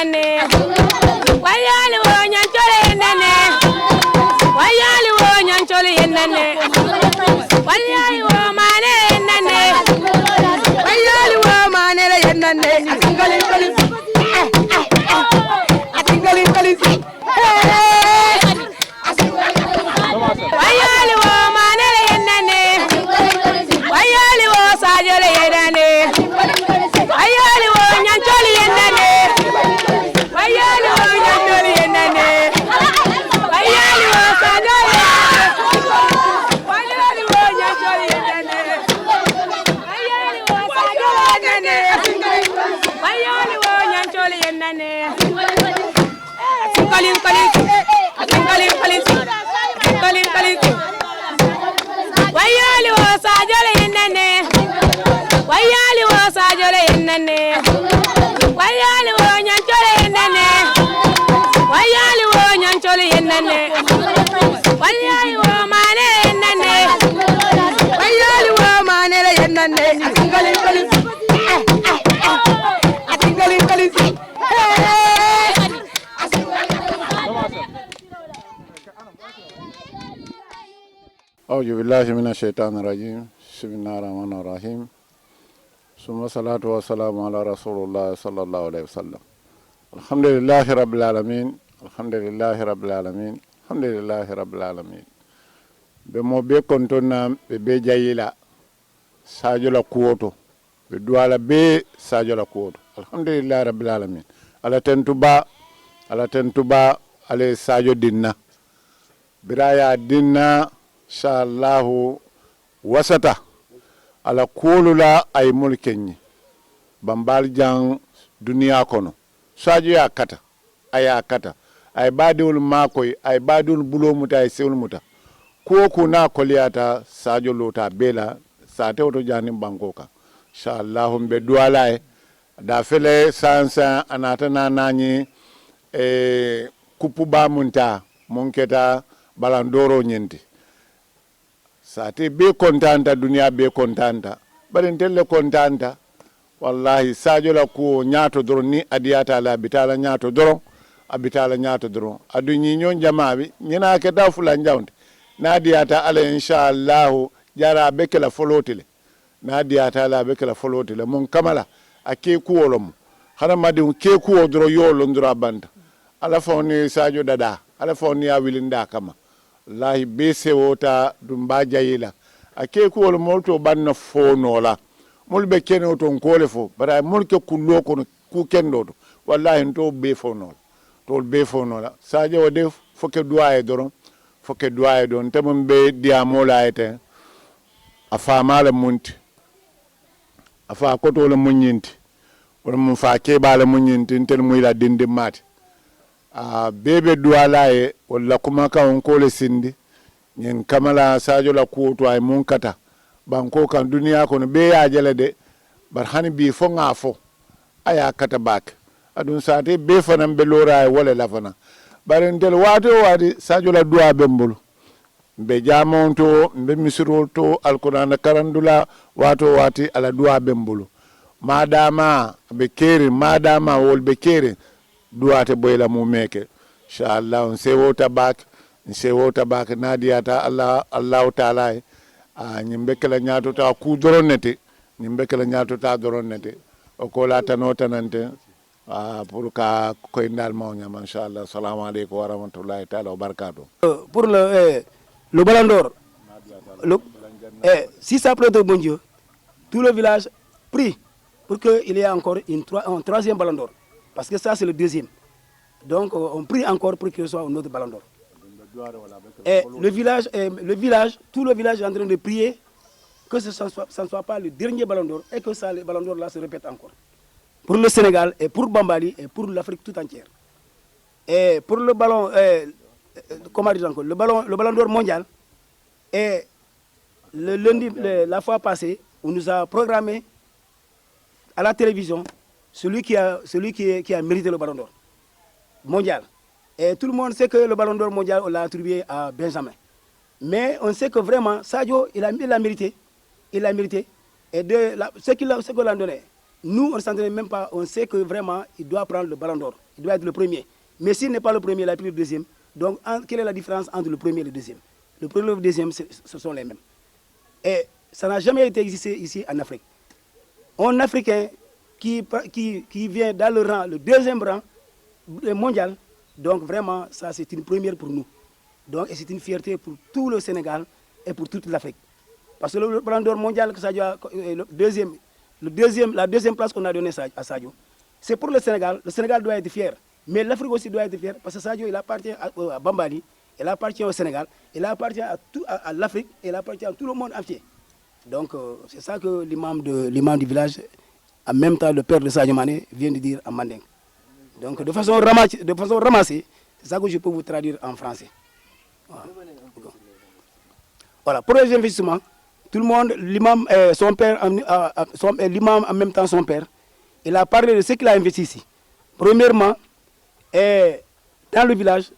yenane wayali wo nyanchole yenane wayali wo nyanchole yenane wayali wo mane yenane wayali wo mane yenane atingali wayali wo mane yenane wayali wo sajole yenane wayali wo nyanchole yenane wayali wo nyanchole yenane wayali wo sajole wayali wo nyanchole yenane wayali wo sajole yenane wayali wo nyanchole yenane wayali wo sajole yenane wayali wo sajole yenane wayali wo nyanchole yenane wayali wo nyanchole yenane wayali wo mane yenane wayali wo mane yenane أعوذ بالله من الشيطان الرجيم بسم الله الرحمن الرحيم ثم الصلاة والسلام على رسول الله صلى الله عليه وسلم الحمد لله رب العالمين الحمد لله رب العالمين الحمد لله رب العالمين بمو بي كنتنا بي جايلا ساجو لا كوتو بدوالا بي ساجو لا كوتو الحمد لله رب العالمين على تنتبا على ساجو دينا برايا دينا inshallahu wasata ala kulula ay mulkenyi bambal jang duniya kono sajo ya kata aya kata ay badul makoy ay badul bulo muta ay sewul muta ko na koliyata sajo lota bela sa tewto janim bankoka inshallahu be duwala da fele sansa anata nanani kupu ba munta monketa balandoro nyenti sate be kontanta duniya be kontanta bari telle kontanta wallahi sajo la ko nyaato doron ni adiyata la bitala nyaato doron abitala nyaato doron adu nyi nyon jamaabi nyina ke da fulan jawnde na adiyata ala inshallah jara be kala folotile na adiyata la be kala folotile mon kamala ake kuwolom hana madi ke kuwo doro yolo ndura banda ala fawni sajo dada ala fawni ya wilinda kama lahi be sewota dum ba jayila ake ko molto banna fonola mulbe keno ton kole fo bara mulke kullo ko ku kendo to wallahi to be fonola saje wode foke duaye doron foke duaye don tamum be diamola ete afa mala munti afa koto le munyinti wala mun fa ke bala munyinti tel muyla dindi mati bebe dualaye wala kuma ka on kole sindi nyen kamala sajo la kuto ay mun kata banko kan duniya kono be ya jele de bar hani bi fo ngafo aya kata bak adun sate be fanam be lora wala la fana bar ndel wato wadi sajo la duwa bembulu be jamonto be misiro to alquran karandula wato wati ala duwa bembulu madama be kere madama wol be kere duwate boyla mu meke inshallah on sewota bak nadiyata allah taala nyimbe kala nyaato ta ku doronete nyimbe kala nyaato ta doronete o ko la tanota nante pour ka ko indal mawnya inshallah assalamu alaykum wa rahmatullahi taala wa barakatuh. Pour le ballon d'or, si ça plaît au bon Dieu, tout le village prie pour qu'il y ait encore un troisième ballon d'or. Parce que ça, c'est le deuxième. Donc, on prie encore pour qu'il soit un autre ballon d'or. Et le village, tout le village est en train de prier que ça ne soit pas le dernier ballon d'or et que ça, le ballon d'or là se répète encore. Pour le Sénégal et pour Bambali et pour l'Afrique tout entière. Et pour le ballon, comment dire encore, le ballon d'or mondial, et le lundi, la fois passée, on nous a programmé à la télévision celui qui a mérité le ballon d'or mondial. Et tout le monde sait que le ballon d'or mondial, on l'a attribué à Benjamin. Mais on sait que vraiment, Sadio, il a mérité. Il a mérité. Et ce qu'on l'a donné, nous, on ne s'entendait même pas. On sait que vraiment, il doit prendre le ballon d'or. il doit être le premier. Mais s'il n'est pas le premier, il a pris le deuxième. Donc, quelle est la différence entre le premier et le deuxième? Le premier et le deuxième, ce sont les mêmes. Et ça n'a jamais été existé ici en Afrique. Un Africain qui vient dans le rang, le deuxième rang mondial, donc vraiment, ça c'est une première pour nous. Donc, et c'est une fierté pour tout le Sénégal et pour toute l'Afrique. Parce que le ballon d'or mondial, que Sadio la deuxième place qu'on a donnée à Sadio, c'est pour le Sénégal. Le Sénégal doit être fier. Mais l'Afrique aussi doit être fière parce que Sadio, il appartient à Bambali, il appartient au Sénégal, il appartient à l'Afrique, il appartient à tout le monde entier. Donc, c'est ça que l'imam du village, en même temps le père de Sadio Mané, vient de dire en mandingue. Donc, de façon ramassée, c'est ça que je peux vous traduire en français. Voilà, pour les investissements, tout le monde, l'imam, son père, l'imam en même temps son père, il a parlé de ce qu'il a investi ici. Premièrement, dans le village,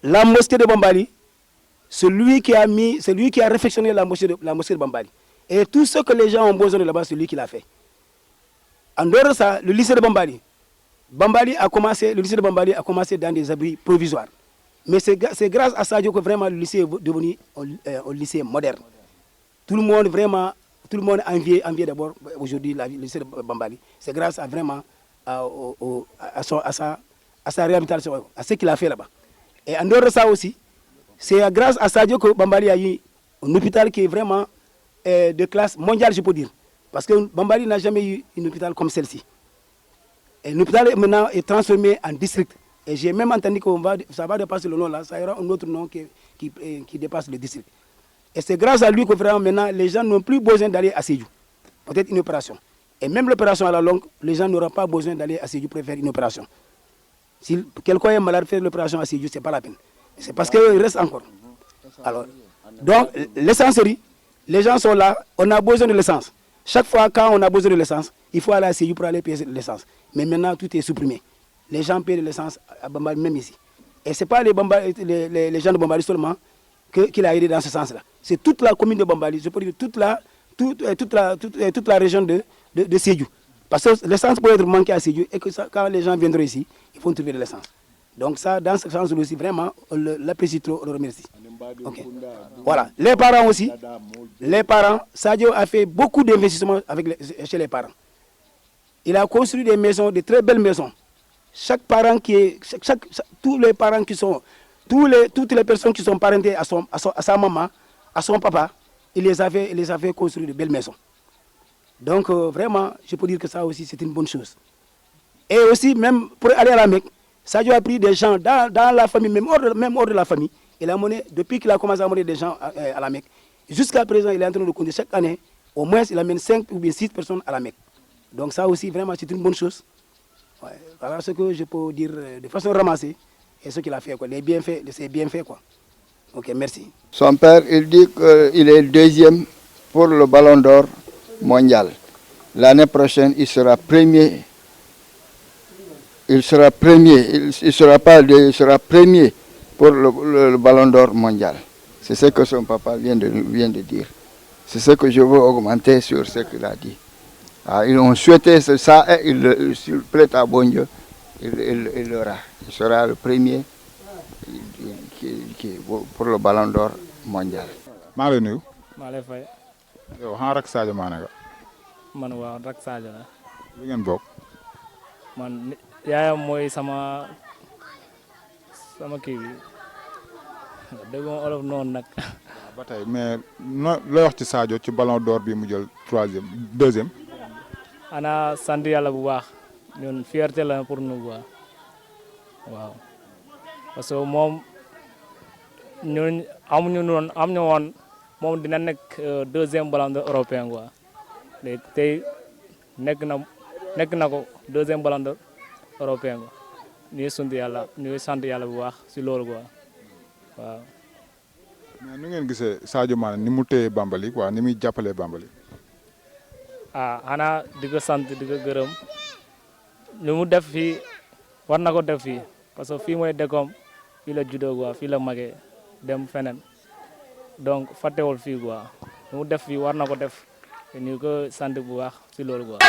la mosquée de Bambali, celui qui a réfectionné la mosquée de Bambali. Et tout ce que les gens ont besoin de là-bas, c'est lui qui l'a fait. En dehors de ça, le lycée de Bambali. Le lycée de Bambali a commencé dans des abris provisoires. Mais c'est grâce à Sadio que vraiment le lycée est devenu un lycée moderne. Tout le monde envie d'abord aujourd'hui le lycée de Bambali. C'est grâce à vraiment à sa réhabilitation, à ce qu'il a fait là-bas. Et en dehors de ça aussi, c'est grâce à Sadio que Bambali a eu un hôpital qui est vraiment de classe mondiale, je peux dire. Parce que Bambali n'a jamais eu un hôpital comme celle-ci. Et l'hôpital maintenant est transformé en district. Et j'ai même entendu que ça va dépasser le nom là, ça y aura un autre nom qui dépasse le district. Et c'est grâce à lui que vraiment maintenant les gens n'ont plus besoin d'aller à Sédhiou. Peut-être une opération. Et même l'opération à la longue, les gens n'auront pas besoin d'aller à Sédhiou pour faire une opération. Si quelqu'un est malade, faire l'opération à Sédhiou, ce n'est pas la peine. C'est parce qu'il reste encore. Alors, donc, l'essencerie, les gens sont là, on a besoin de l'essence. Chaque fois quand on a besoin de l'essence, il faut aller à Sédhiou pour aller payer l'essence. Mais maintenant, tout est supprimé. Les gens payent de l'essence à Bambali, même ici. Et ce n'est pas les gens de Bambali seulement qu'il a aidé dans ce sens-là. C'est toute la commune de Bambali, je peux dire toute la région de Sédhiou. Parce que l'essence peut être manquée à Sédhiou et que ça, quand les gens viendront ici, ils vont trouver de l'essence. Donc ça, dans ce sens aussi, vraiment, on l'apprécie trop, on le remercie. Okay. Voilà. Les parents aussi, Sadio a fait beaucoup d'investissements chez les parents. Il a construit des maisons, de très belles maisons. Toutes les personnes qui sont parentées à sa maman, à son papa, il les a fait construire de belles maisons. Donc vraiment, je peux dire que ça aussi c'est une bonne chose. Et aussi, même pour aller à la Mecque, Sadio a pris des gens dans la famille, même hors de la famille. Il a mené, depuis qu'il a commencé à mener des gens à la Mecque, jusqu'à présent, il est en train de conduire chaque année, au moins il amène 5 ou bien 6 personnes à la Mecque. Donc ça aussi, vraiment, c'est une bonne chose. Ouais, voilà ce que je peux dire de façon ramassée et ce qu'il a fait. C'est bien fait. Quoi. Ok, merci. Son père, il dit qu'il est deuxième pour le ballon d'or mondial. L'année prochaine, il sera premier. Il sera premier. Il sera premier pour le ballon d'or mondial. C'est ce que son papa vient de dire. C'est ce que je veux augmenter sur ce qu'il a dit. Ah, ils ont souhaité ça et s'il plaît à bon Dieu, il l'aura. Il sera le premier pour le ballon d'or mondial. maa ngi lay nuyu. maa lay fay. yow xanaa rak Sadio Mané nga. man waaw rak Sadio la. lu ngeen bokk. man yaayam mooy sama kii bi dégg nga olof noonu nag. ba tey mais looy wax ci Sadio ci ballon d'or bi mu jël deuxième. ana sant yàlla bu baax ñun fierté la pour nous quoi waaw parce que moom ñun amuñu woon moom dina nekk deuxième ballon d'or européen quoi léegi tey nekk na ko deuxième ballon d'or européen quoi ñuy sant yàlla bu baax si loolu quoi waaw. mais nu ngeen gisee Sadio Mané ni mu téye Bambali quoi ni muy jàppalee Bambali. xanaa di ko sant di ko gërëm lu mu def fii war na ko def fii parce que fii mooy dëkkoom fii la juddoo quoi fii la magee dem feneen donc fàttewul fii quoi lu mu def fii war na ko def te ñu ko sant bu baax si loolu quoi.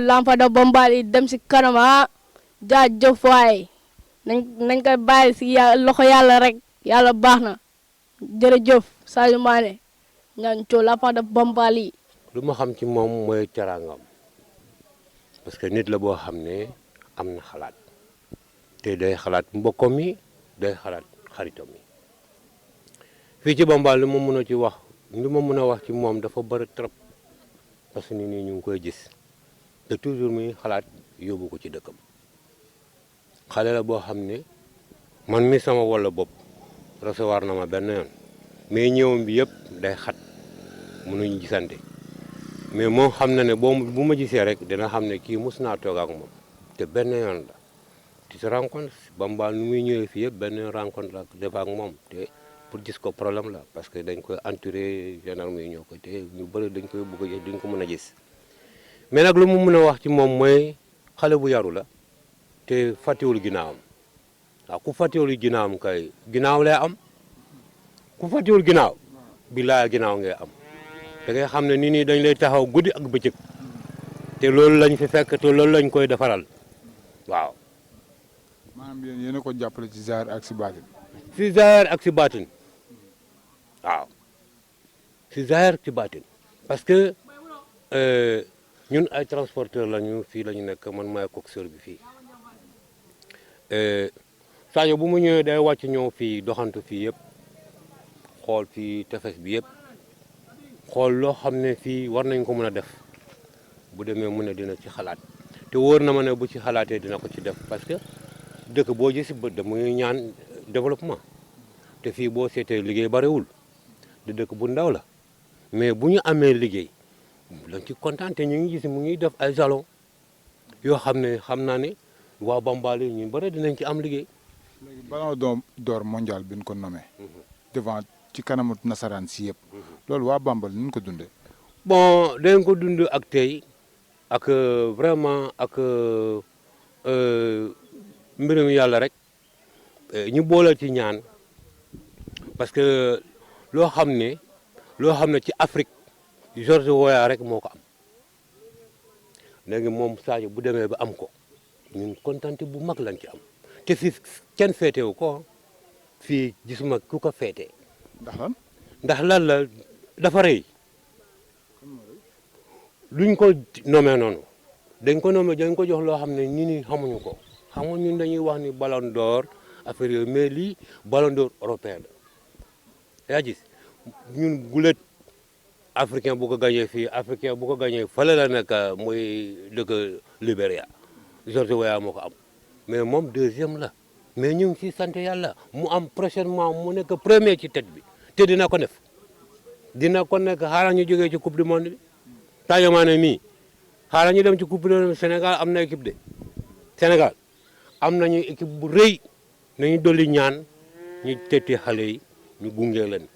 L'enfant de Bambali dem si kanama jaajëf waay nañ koy bàyyi si loxo yàlla rek yàlla baax na jërëjëf Sadio Mané Niancho l'enfant de Bambali. lu ma xam ci moom mooy teraangam parce que nit la boo xam ne am na xalaat te day xalaat mbokkam yi day xalaat xaritam yi fii ci Bambali li ma mën a ci wax li ma mën a wax ci moom dafa bëri trop parce que nit ñi ñu ngi koy gis. te toujours muy xalaat yóbbu ko ci dëkkam xale la boo xam ne man mi sama walla bopp recevoir na ma benn yoon mais ñëwam bi yëpp day xat mënuñ gisante mais moom xam na ne bu ma gisee rek dina xam ne kii mos naa toog ak moom te benn yoon la tu te rencontre Bambali nu muy ñëwee fii yëpp benn rencontre la def ak moom te pour gis ko problème la parce que dañ koy entouré gendarme yi ñoo ko te ñu bëri dañ koy bëgg a gis duñ ko mën a gis. mais nag lu mu mën a wax ci moom mooy xale bu yaru la te fàttewul ginnaawam waaw ku fàttewul ginnaawam kay ginnaaw lay am ku fàttewul ginnaaw billaay ginnaaw ngay am da ngay xam ne nit ñi dañ lay taxaw guddi ak bëccëg te loolu lañ fi fekk te loolu lañ koy defaral waaw. maanaam yéen a ko jàppale ci zahir ak si baatin. si zahir ak si baatin waaw si zahir ci baatin parce que. ñun ay transporteur lañu fii la ñu nekk man maay coxeur bi fii Sadio bu mu ñëwee day wàcc ñëw fii doxantu fii yëpp xool fii tefes bi yëpp xool loo xam ne fii war nañ ko mën a def bu demee mu ne dina ci xalaat te wóor na ma ne bu ci xalaatee dina ko ci def parce que dëkk boo gis bët da muy ñaan développement te fii boo seetee liggéey barewul di dëkk bu ndaw la mais bu ñu amee liggéey lañ ci kontaan te ñu ngi gis mu ngi def ay jalon yoo xam ne xam naa ne waa Bambali ñu bëri dinañ ci am liggéey. léegi ballon d'or mondial bi ñu ko nommé. devant ci kanamu nasaraan si yëpp. loolu waa Bambali nu ñu ko dundee. bon dañ ko dund ak tey ak vraiment ak mbirum yàlla rek ñu boole ci ñaan parce que loo xam ne ci Afrique. George Weah rek moo ko am léegi moom Sadio bu demee ba am ko ñun kontante bu mag lañ ci am te fii kenn féetewu ko fii gisuma ku ko féete. ndax lan la dafa rëy luñ ko nommé noonu dañ ko jox loo xam ne nit ñi xamuñu ko xam nga ñun dañuy wax ni ballon d'or affaire yooyu mais lii ballon d'or européen la yaa gis ñun gulet africain bu ko gagné fii africain bu ko gagné fële la nekk muy dëkk Libéria George Weah moo ko am mais moom deuxième la mais ñu ngi si sant yàlla mu am prochainement mu nekk premier ci tête bi te dina ko def dina ko nekk xaaral ñu jógee ci coupe du monde bi Sadio Mané mii xaaral ñu dem ci coupe du monde Sénégal am na équipe de Sénégal am nañu équipe bu rëy nañu dolli ñaan ñu tëtti xale yi ñu gunge leen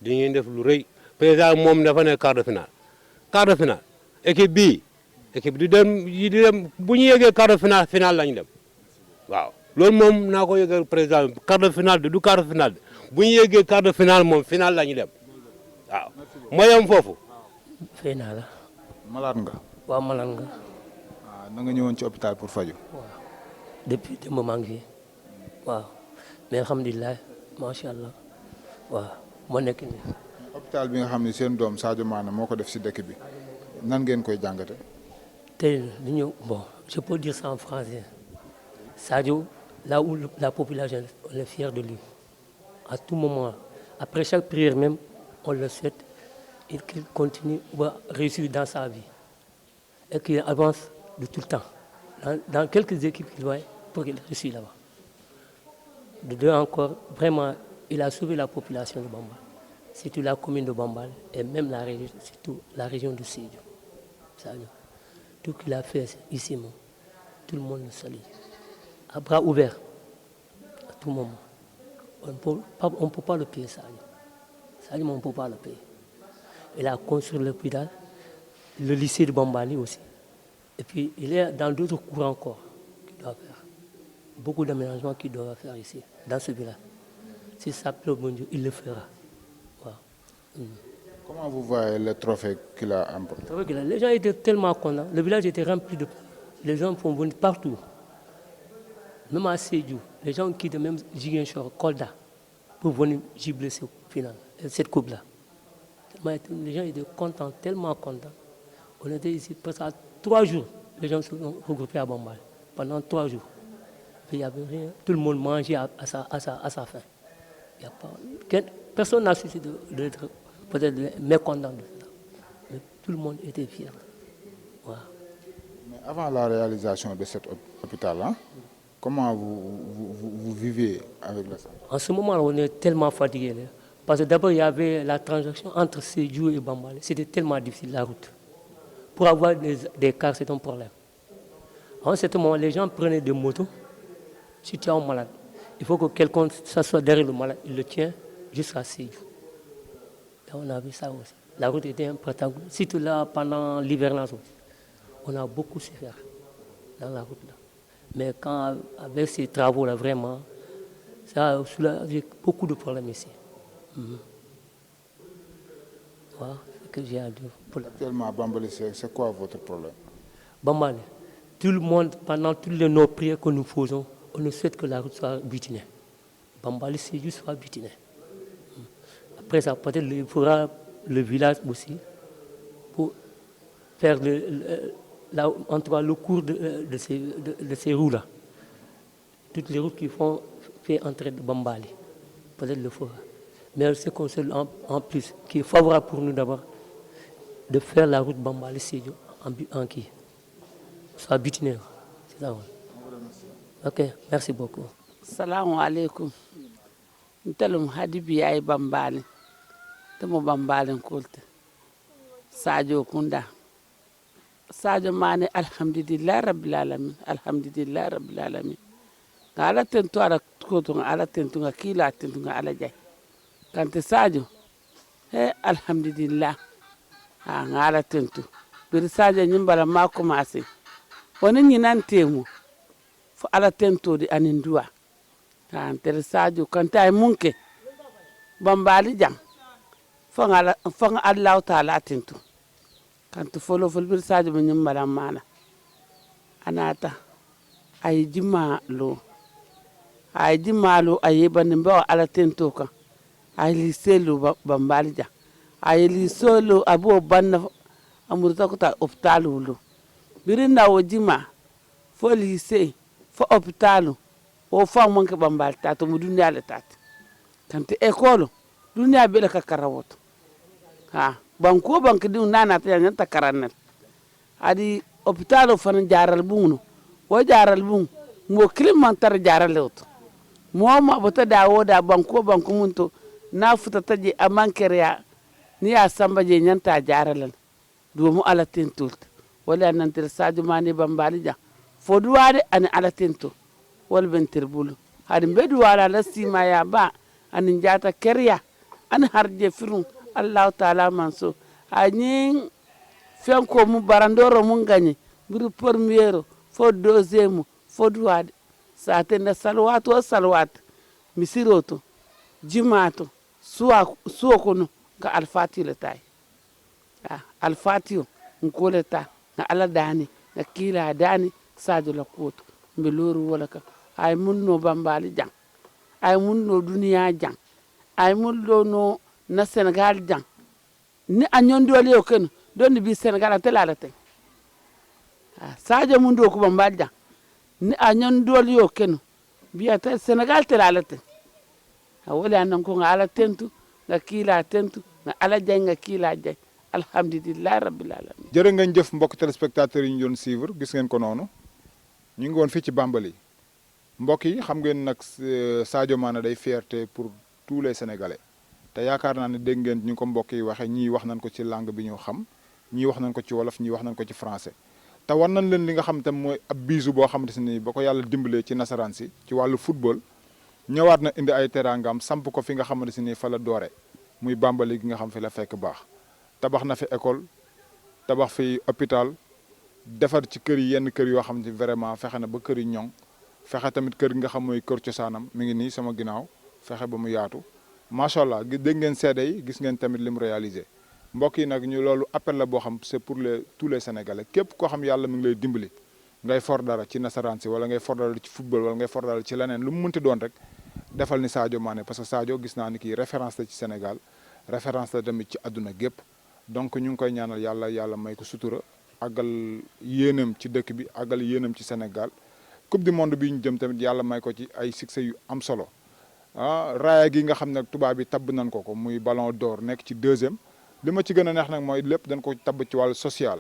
dañuy def lu rëy président moom dafa ne quart de finale équipe bii équipe di dem bu ñu yeggee quart de finale lañu dem waaw loolu moom naa ko yëgal président quart de finale du quart de finale bu ñu yeggee quart de finale moom finale lañu dem waaw moo yem foofu. fay naa la. malade nga. waaw malade nga. ah na nga ñëwoon ci hôpital pour faju. waaw depuis démb maa ngi fi waaw mais alhamdulilah macha allah waaw moo nekk nii. hôpital bi nga xam ne seen doom Sadio Mané moo ko def si dëkk bi nan ngeen koy jàngate. tey li ñu bon je peux dire ça en français Sadio là où la population on est fier de lui à tout moment après chaque prière même on le souhaite et qu'il continue à réussir dans sa vie et qu'il avance de tout le temps dans quelques équipes qu'il va pour qu'il réussisse là-bas. De deux encore, vraiment, il a sauvé la population de Bambal, surtout la commune de Bambal et même la région, surtout la région de Sédhiou. Tout ce qu'il a fait ici, tout le monde le salue. À bras ouverts, à tout moment. On ne peut pas le payer, Sadio, on ne peut pas le payer. Il a construit l'hôpital, le lycée de Bambali aussi. Et puis, il est dans d'autres cours encore qu'il doit faire. Beaucoup d'aménagements qu'il doit faire ici, dans ce village. Si ça plaît au bon Dieu, il le fera. Wow. Comment vous voyez le trophée qu'il a emporté? Les gens étaient tellement contents. Le village était rempli de... Les gens font venir partout. Même à Sédhiou, les gens quittent même Ziguinchor, Kolda, pour venir gibler cette coupe-là. Les gens étaient contents, tellement contents. On était ici presque à 3 jours. Les gens se sont regroupés à Bambal. Pendant 3 jours. Il n'y avait rien. Tout le monde mangeait à sa faim. Il y a pas... Personne n'a cessé d'être peut-être mécontent de ça. Mais tout le monde était fier. Voilà. Mais avant la réalisation de cet hôpital, comment vous vivez avec la santé? En ce moment, on est tellement fatigué. Parce que d'abord, il y avait la transaction entre Sédhiou et Bambal. C'était tellement difficile, la route. Pour avoir des cars, c'est un problème. En ce moment, les gens prenaient des motos. Si tu es un malade, il faut que quelqu'un s'assoie derrière le malade, il le tient jusqu'à Sédhiou. On a vu ça aussi. La route était un protagoniste. Surtout là, pendant l'hivernage, on a beaucoup souffert dans la route là. Mais quand, avec ces travaux-là, vraiment, ça a soulagé beaucoup de problèmes ici. Voilà ce que j'ai à dire. Actuellement, à Bambali, c'est quoi votre problème? Bambali, tout le monde, pendant toutes nos prières que nous faisons, on ne souhaite que la route soit butinée. Bambali, c'est juste soit butinée. Après ça, peut-être il faudra le village aussi pour faire en tout cas, le cours de ces roues-là. Toutes les routes qui font entrer de Bambali. Peut-être le fera. Mais ce qu'on sait en plus, qui est favorable pour nous d'abord, de faire la route Bambali-Sédhiou en qui soit butinée. C'est ça. Ok, merci beaucoup. Assalamu alaikum. Ntelum hadibi yayi Bambali. Temo Bambali kulte. Sadio Kunda. Sadio Mané alhamdulillah rabbil alamin. Alhamdulillah rabbil alamin. Ngala tentu ala koto ngala tentu ngakila tentu ngala jay. Kante Sadio. Alhamdulillah. Ngala tentu. Bir Sadio nyimbala ma commencé. Woni nyinan temu. Fo ala tento di anindua. Tere Sadio kante ay munke. Bambali jang. Fanga Allah taala tentu. Kante folo bir Sadio nyimbala mana. Anata ay jimalo. Ay jimalo ay banimba ala tento kan. Ay li selo Bambali jang. Ay li solo abo banna amurta ko ta optalulo. Birinda wojima fo lycée fo hôpital o fa manke Bambali tato mu dunya le tat kante école duniya bela ka karawot ha banko bank di nana ta yan ta karanel adi hôpital fan jaral bungno wo jaral bung mo kilim man tar jaral lewto mo ma bota dawo da banko munto na futa taje amankeria ni ya samba je nyanta jaralan do mu ala tentult wala nan tir Sadio Mané Bambali ja fo duwade ani ala tento wal ben tirbulu hadi bedu wala la sima ya ba ani jata keria ani harje firun Allah taala manso ani fenko mu barandoro mun gagné buru premiero fo deuxième fo duwade sa tenda salwat o salwat misiroto jimato suwakono ga alfati le tay alfati nkole ta na ala dani na kila dani Sadio la koto mbe loru wala ka ay munno Bambali jang ay munno duniya jang ay munno no na Sénégal jang ni anyon dole yo ken don bi Sénégal telala te Sadio mundo ko Bambali jang ni anyon dole yo ken bi ata Sénégal telala te wala nan ko ala tentu nga kila tentu nga ala jay nga kila jay alhamdulillah rabbil alamin jërë ngeen jëf mbokk téléspectateurs yi ñu doon suivre gis ngeen ko noonu ñu ngi woon fii ci Bambali mbokk yi xam ngeen nag Sadio Mané day fierté pour tous les Sénégalais te yaakaar naa ne dégg ngeen ñu ko mbokk yi waxee ñii wax nañ ko ci langue bi ñu xam ñii wax nañ ko ci wolof ñii wax nañ ko ci français te war nañ leen li nga xam tam mooy ab bisu boo xamante ni ba ko yàlla dimbalee ci nasaraan si ci wàllu football ñëwaat na indi ay teraangam samp ko fi nga xamante ni fa la doore muy Bambali gi nga xam fi la fekk baax tabax na fi école tabax fi hôpital defar ci kër yi yenn kër yoo xam ne vraiment fexe na ba kër yi ñoŋ fexe tamit kër gi nga xam mooy kër cosaanam mi ngi nii sama ginnaaw fexe ba mu yaatu macha allah dégg ngeen seede yi gis ngeen tamit li mu réalisé mbokk yi nag ñu loolu appel la boo xam c'est pour tous les Sénégalais képp koo xam yàlla mi ngi lay dimbali ngay for dara ci nasaraan si wala ngay for dara ci football wala ngay for dara ci leneen lu mu mënti doon rek defal ni Sadio Mané parce que Sadio gis naa ni kii référence la ci Sénégal référence la tamit ci àdduna gépp donc ñu ngi koy ñaanal yàlla may ko sutura àggal yéenam ci dëkk bi àggal yéenam ci Sénégal coupe du monde bi ñu jëm tamit yàlla may ko ci ay succès yu am solo raaya gi nga xam ne tubaab bi tabb nañ ko muy ballon d'or nekk ci deuxième li ma ci gën a neex nag mooy lépp dañ ko tabb ci wàllu social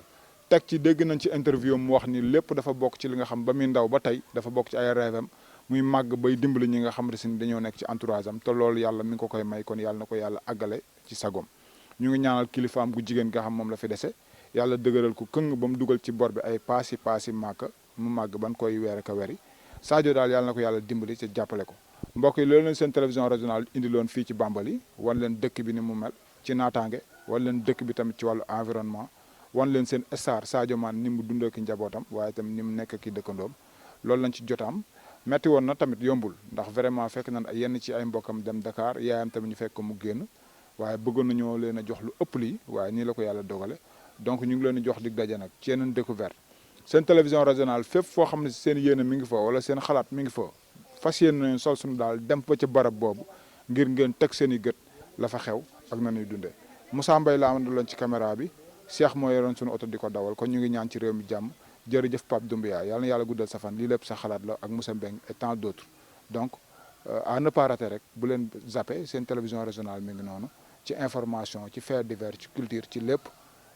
teg ci dégg nañ ci interview mu wax ni lépp dafa bokk ci li nga xam ba muy ndaw ba tey dafa bokk ci ay rêve am muy màgg bay dimbali ñi nga xamante ni dañoo nekk ci entourage am te loolu yàlla mi ngi ko koy may kon yàlla na ko yàlla àggale ci sagom ñu ngi ñaanal kilifaam gu jigéen nga xam moom la fi dese yàlla dëgëral ko këng ba mu dugal ci bor bi ay paasi màkk mu màgg ban koy weer ak a weri Sadio daal yàlla na ko yàlla dimbali ci jàppale ko mbokk yi loolu leen seen télévision régionale indi loon fii ci Bambali wan leen dëkk bi ni mu mel ci naataange wan leen dëkk bi tamit ci wàllu environnement wan leen seen star Sadio Mané ni mu dundee ki njabootam waaye tamit ni mu nekk ki dëkkandoom loolu lañ ci jotaam metti woon na tamit yombul ndax vraiment fekk nañ yenn ci ay mbokkam dem Dakar yaayam tamit ñu fekk ko mu génn waaye bëggoon nañoo leen a jox lu ëpp lii waaye nii la ko yàlla dogale donc ñu ngi leen di jox dig daje nag ci yeneen découverte seen télévision régionale fépp foo xam ne seen yéene mi ngi fa wala seen xalaat mi ngi fa fas yéene nañu sol suñu daal dem fa ca barab boobu ngir ngeen teg seen i gët la fa xew ak na ñuy dundee Moussa Mbaye laa amandaloon ci caméra bi Cheikh moo yoroon suñu oto di ko dawal kon ñu ngi ñaan ci réew mi jàmm jërëjëf Pape Doumbia yàlla na yàlla guddal sa fan lii lépp sa xalaat la ak Moussa Mbeng et tant d'autres donc à ne pas rater rek bu leen zappé seen télévision régionale mi ngi noonu ci information ci fait divers ci culture ci lépp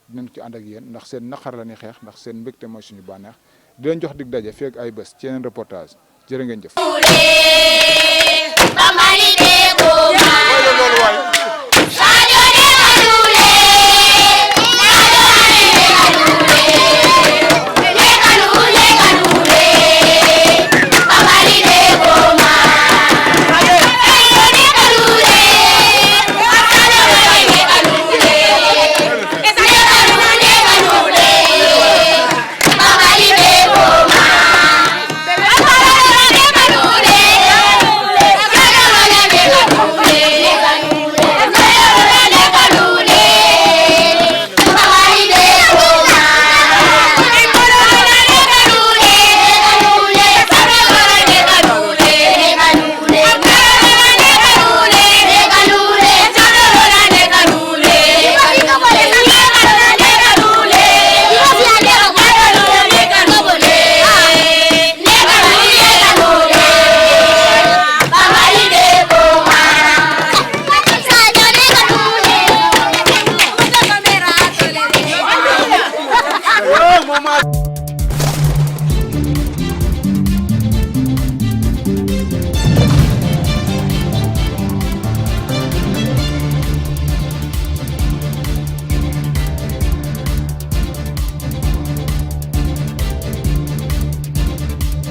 dinañ ci ànd ak yéen ndax seen naqar la ñuy xeex ndax seen mbégte mooy suñu bànneex di leen jox dig daje fii ak ay bés ci yeneen reportage jërë ngeen jëf.